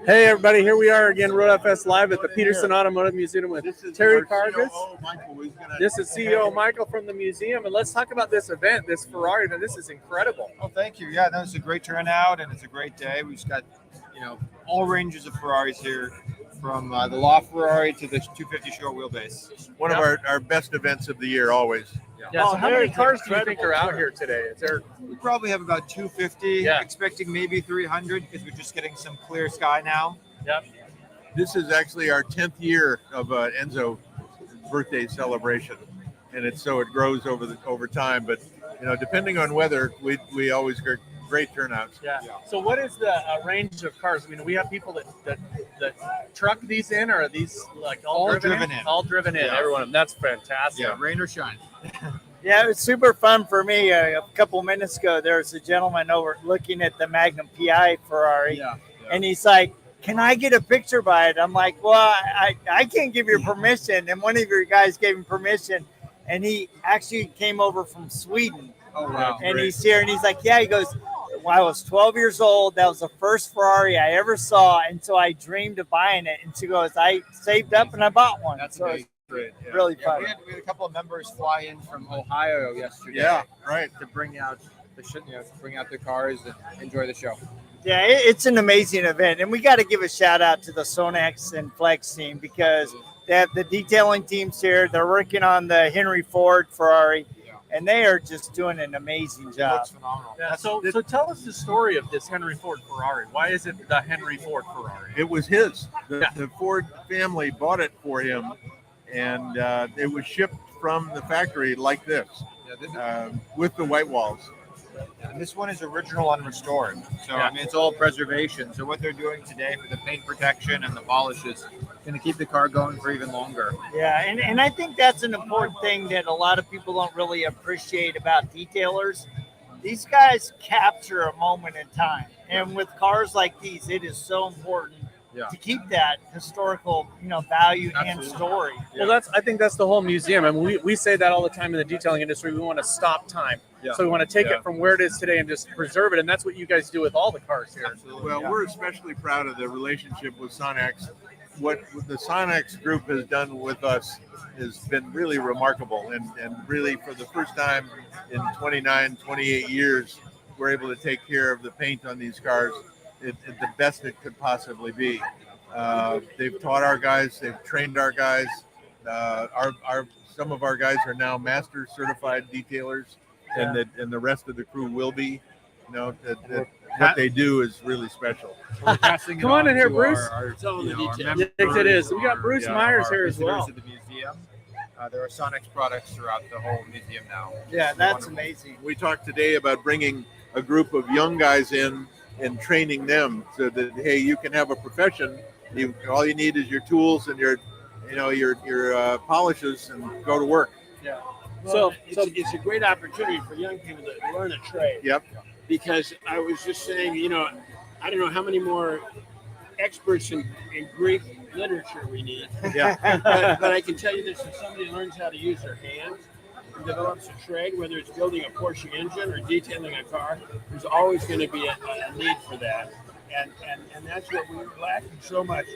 Hey everybody, here we are again, RoadFS Live at the Petersen Automotive Museum with Terry Karges. This is CEO Michael from the museum, and let's talk about this event, this Ferrari event. This is incredible. Oh, thank you. Yeah, no, it's a great turnout, and it's a great day. We've got, all ranges of Ferraris here, from the Loft Ferrari to the 250 short wheelbase. One of our best events of the year, always. Yeah. So how many cars do you think are out here today? We probably have about 250, expecting maybe 300 because we're just getting some clear sky now. Yep. This is actually our 10th year of Enzo birthday celebration, and it grows over time. But depending on weather, we always get great turnouts. Yeah. So what is the range of cars? I mean, we have people that truck these in, or are these like all driven in? All driven in. Every one of them. That's fantastic. Yeah, rain or shine. Yeah, it was super fun for me. A couple minutes ago, there was a gentleman over looking at the Magnum PI Ferrari, and he's like, "Can I get a picture by it?" I'm like, "Well, I can't give you permission." And one of your guys gave him permission, and he actually came over from Sweden. Oh, wow. And he's here, and he's like, "Yeah," he goes, "When I was 12 years old, that was the first Ferrari I ever saw, and so I dreamed of buying it." And she goes, "I saved up and I bought one." That's so great. Really fun. We had a couple of members fly in from Ohio yesterday. Yeah, right. To bring out the cars and enjoy the show. Yeah, it's an amazing event, and we got to give a shout out to the Sonex and Flex team because they have the detailing teams here. They're working on the Henry Ford Ferrari, and they are just doing an amazing job. It looks phenomenal. Yeah, so tell us the story of this Henry Ford Ferrari. Why is it the Henry Ford Ferrari? It was his. The Ford family bought it for him, and it was shipped from the factory like this, with the white walls. And this one is original unrestored. So, I mean, it's all preservation. So what they're doing today for the paint protection and the polish is going to keep the car going for even longer. Yeah, and I think that's an important thing that a lot of people don't really appreciate about detailers. These guys capture a moment in time. And with cars like these, it is so important to keep that historical, value and story. Well, I think that's the whole museum. I mean, we say that all the time in the detailing industry. We want to stop time. Yeah. So we want to take it from where it is today and just preserve it. And that's what you guys do with all the cars here. Absolutely. Well, we're especially proud of the relationship with Sonex. What the Sonex group has done with us has been really remarkable. And really, for the first time in 28 years, we're able to take care of the paint on these cars the best it could possibly be. They've taught our guys, they've trained our guys. Some of our guys are now master certified detailers, and the rest of the crew will be. What they do is really special. Come on in here, Bruce. Yes, it is. We got Bruce Meyers here as well. At the museum. There are Sonex products throughout the whole museum now. Yeah, that's amazing. We talked today about bringing a group of young guys in and training them so that, hey, you can have a profession. All you need is your tools and your polishes, and go to work. Yeah. Well, so it's a great opportunity for young people to learn a trade. Yep. Because I was just saying, I don't know how many more experts in Greek literature we need. Yeah. but I can tell you this: if somebody learns how to use their hands and develops a trade, whether it's building a Porsche engine or detailing a car, there's always going to be a need for that. And that's what we're lacking so much.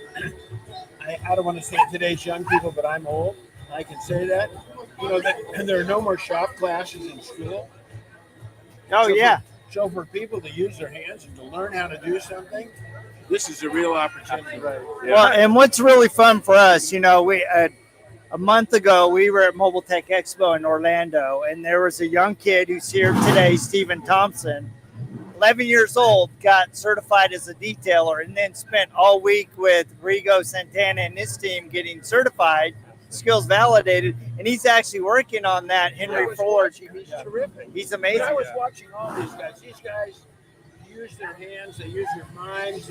I don't want to say today's young people, but I'm old. I can say that. And there are no more shop classes in school. So for people to use their hands and to learn how to do something, this is a real opportunity. Right. Yeah. Well, and what's really fun for us, a month ago, we were at Mobile Tech Expo in Orlando, and there was a young kid who's here today, Stephen Thompson, 11 years old, got certified as a detailer, and then spent all week with Rigo Santana and his team getting certified, skills validated, and he's actually working on that Henry Ford. He's terrific. He's amazing. I was watching all these guys. These guys use their hands, they use their minds,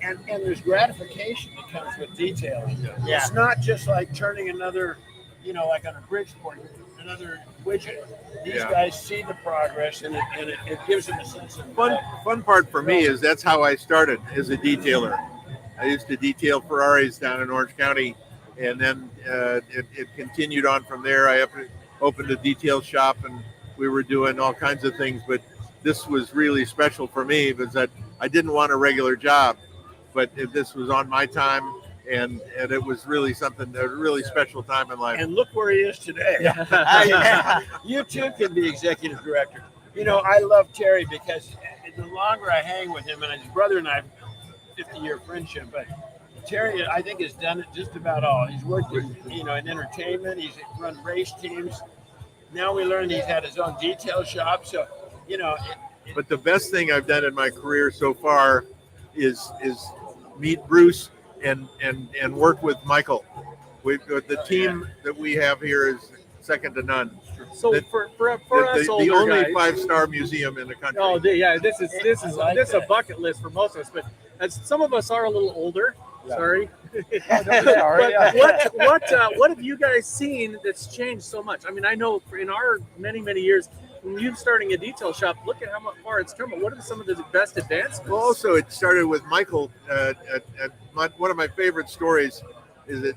and there's gratification that comes with detailing. Yeah. It's not just like turning another, like on a Bridgeport, another widget. These guys see the progress, and it gives them a sense of fun part for me is that's how I started as a detailer. I used to detail Ferraris down in Orange County, and then it continued on from there. I opened a detail shop, and we were doing all kinds of things, but this was really special for me because I didn't want a regular job. but this was on my time, and it was really something, a really special time in life. And look where he is today. Yeah. You too can be executive director. You know, I love Terry because the longer I hang with him, and his brother and I have 50-year friendship, but Terry, I think, has done it just about all. He's worked in, in entertainment. He's run race teams. Now we learned he's had his own detail shop. So, But the best thing I've done in my career so far is meet Bruce and work with Michael. The team that we have here is second to none. So for us older the only guys, 5-star museum in the country. Oh, yeah, this is a bucket list for most of us. But as some of us are a little older, sorry. But what have you guys seen that's changed so much? I mean, I know in our many years, when you starting a detail shop, look at how far it's come. What are some of the best advancements? Well, also it started with Michael. One of my favorite stories is that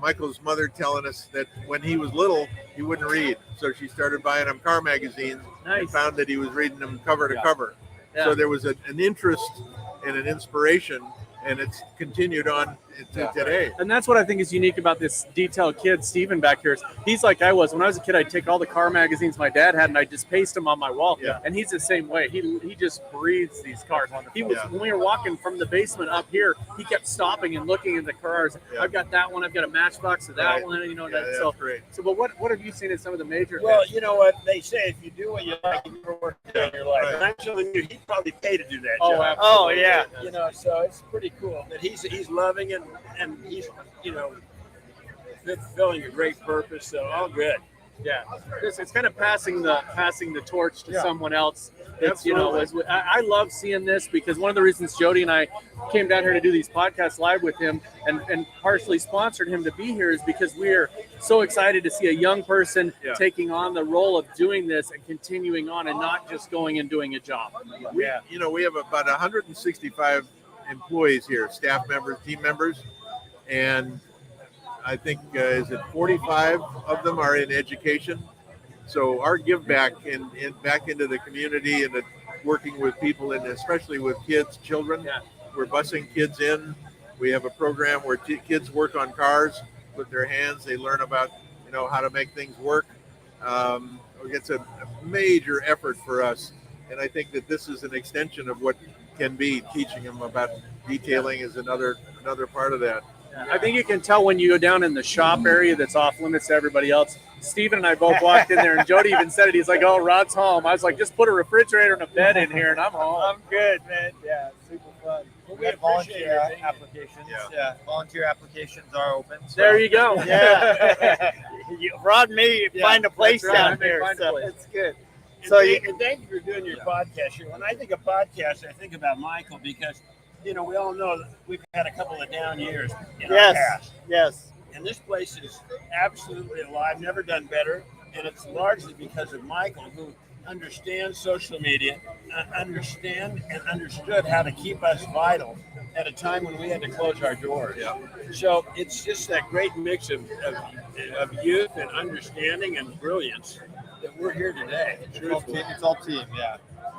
Michael's mother telling us that when he was little, he wouldn't read. So she started buying him car magazines and found that he was reading them cover to cover. Yeah. So there was an interest and an inspiration, and it's continued on to today. And that's what I think is unique about this detail kid, Steven, back here. He's like I was. When I was a kid, I'd take all the car magazines my dad had and I'd just paste them on my wall. Yeah. And he's the same way. He just breathes these cars. He was when we were walking from the basement up here, he kept stopping and looking at the cars. Yeah. I've got that one. I've got a Matchbox of that one. That's great. So, but what have you seen in some of the major? Well, you know what they say: if you do what you like, you never work a day in your life. Right. And I'm telling you, he'd probably pay to do that job. Absolutely. Oh, yeah. So it's pretty cool that he's loving it and he's fulfilling a great purpose. So all good. Yeah, it's kind of passing the torch to someone else. It's, I love seeing this because one of the reasons Jody and I came down here to do these podcasts live with him and partially sponsored him to be here is because we're so excited to see a young person taking on the role of doing this and continuing on and not just going and doing a job. We have about 165 employees here, staff members, team members, and I think is it 45 of them are in education. So our give back in back into the community and working with people and especially with kids, children. Yeah. We're busing kids in. We have a program where kids work on cars with their hands. They learn about how to make things work. It's a major effort for us, and I think that this is an extension of what can be. Teaching them about detailing is another part of that. I think you can tell when you go down in the shop area that's off limits to everybody else. Steven and I both walked in there, and Jody even said it. He's like, "Oh, Rod's home." I was like, "Just put a refrigerator and a bed in here, and I'm home." I'm good, man. Yeah, super fun. We have volunteer applications. Yeah, volunteer applications are open. So. There you go. Yeah, Rod may find a place down here, so it's good. And thank you for doing your podcast here. When I think of podcasts, I think about Michael because, we all know that we've had a couple of down years in our past. Yes. And this place is absolutely alive, never done better. And it's largely because of Michael, who understands social media, understood how to keep us vital at a time when we had to close our doors. Yeah. So it's just that great mix of youth and understanding and brilliance that we're here today. It's all team, yeah.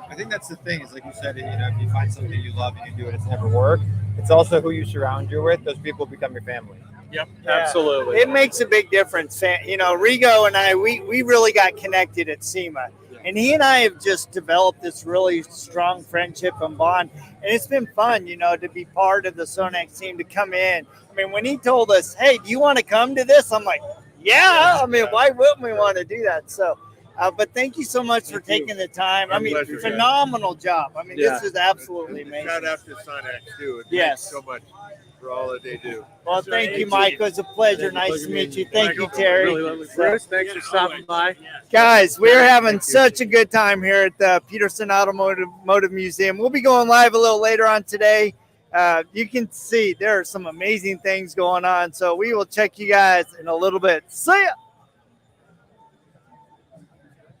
I think that's the thing is, like you said, if you find something you love and you do it, it's never work. It's also who you surround you with. Those people become your family. Yep, absolutely. It makes a big difference. Rigo and I, we really got connected at SEMA. And he and I have just developed this really strong friendship and bond. And it's been fun, to be part of the Sonax team, to come in. I mean, when he told us, hey, do you want to come to this? I'm like, yeah. I mean, why wouldn't we want to do that? So, but thank you so much for taking the time. Pleasure, phenomenal job. I mean, this is absolutely amazing. Shout out to Sonax, too. Yes. So much for all that they do. Well, thank you, Michael. It's a pleasure. Nice to meet you. Thank you, Terry. Bruce, thanks for stopping by. Guys, we're having such a good time here at the Petersen Automotive Museum. We'll be going live a little later on today. You can see there are some amazing things going on. So we will check you guys in a little bit. See ya.